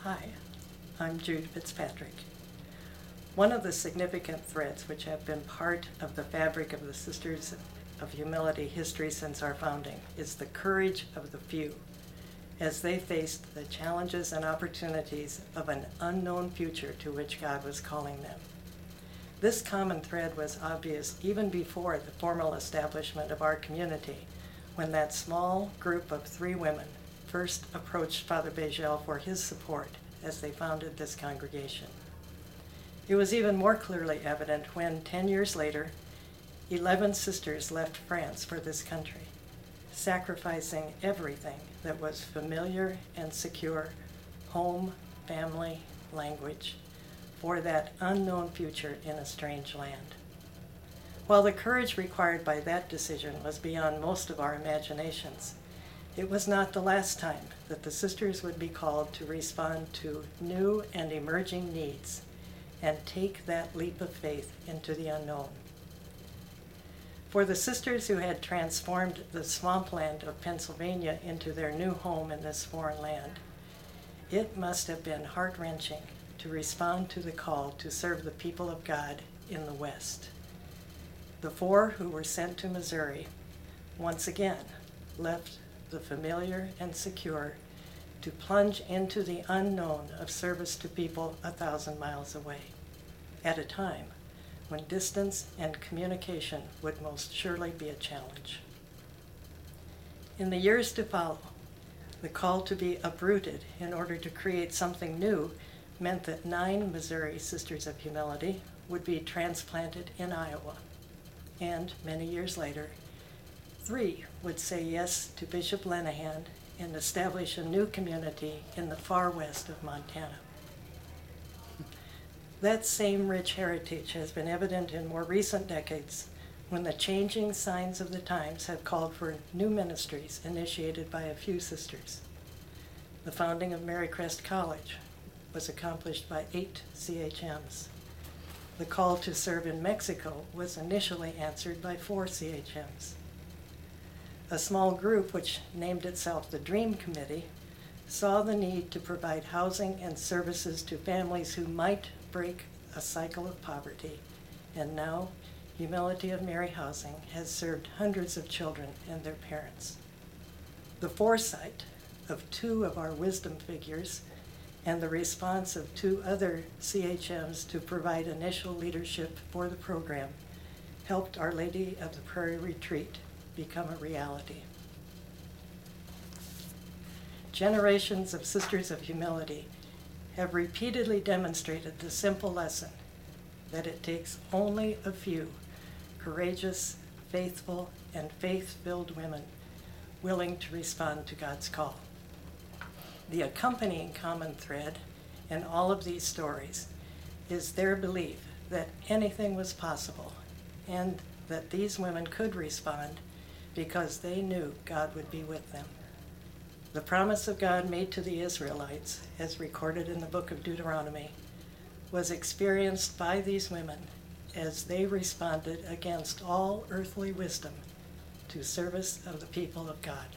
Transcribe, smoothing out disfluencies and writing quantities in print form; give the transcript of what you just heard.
Hi, I'm Jude Fitzpatrick. One of the significant threads which have been part of the fabric of the Sisters of Humility history since our founding is the courage of the few as they faced the challenges and opportunities of an unknown future to which God was calling them. This common thread was obvious even before the formal establishment of our community, when that small group of 3 women first approached Father Bejel for his support as they founded this congregation. It was even more clearly evident when, 10 years later, 11 sisters left France for this country, sacrificing everything that was familiar and secure, home, family, language, for that unknown future in a strange land. While the courage required by that decision was beyond most of our imaginations, it was not the last time that the sisters would be called to respond to new and emerging needs and take that leap of faith into the unknown. For the sisters who had transformed the swampland of Pennsylvania into their new home in this foreign land, it must have been heart-wrenching to respond to the call to serve the people of God in the West. The 4 who were sent to Missouri once again left the familiar and secure to plunge into the unknown of service to people 1,000 miles away, at a time when distance and communication would most surely be a challenge. In the years to follow, the call to be uprooted in order to create something new meant that 9 Missouri Sisters of Humility would be transplanted in Iowa, and many years later, 3 would say yes to Bishop Lenahan and establish a new community in the far west of Montana. That same rich heritage has been evident in more recent decades when the changing signs of the times have called for new ministries initiated by a few sisters. The founding of Marycrest College was accomplished by 8 CHMs. The call to serve in Mexico was initially answered by 4 CHMs. A small group, which named itself the Dream Committee, saw the need to provide housing and services to families who might break a cycle of poverty, and now Humility of Mary Housing has served hundreds of children and their parents. The foresight of 2 of our wisdom figures and the response of 2 other CHMs to provide initial leadership for the program helped Our Lady of the Prairie Retreat become a reality. Generations of Sisters of Humility have repeatedly demonstrated the simple lesson that it takes only a few courageous, faithful, and faith-filled women willing to respond to God's call. The accompanying common thread in all of these stories is their belief that anything was possible and that these women could respond because they knew God would be with them. The promise of God made to the Israelites, as recorded in the book of Deuteronomy, was experienced by these women as they responded against all earthly wisdom to service of the people of God.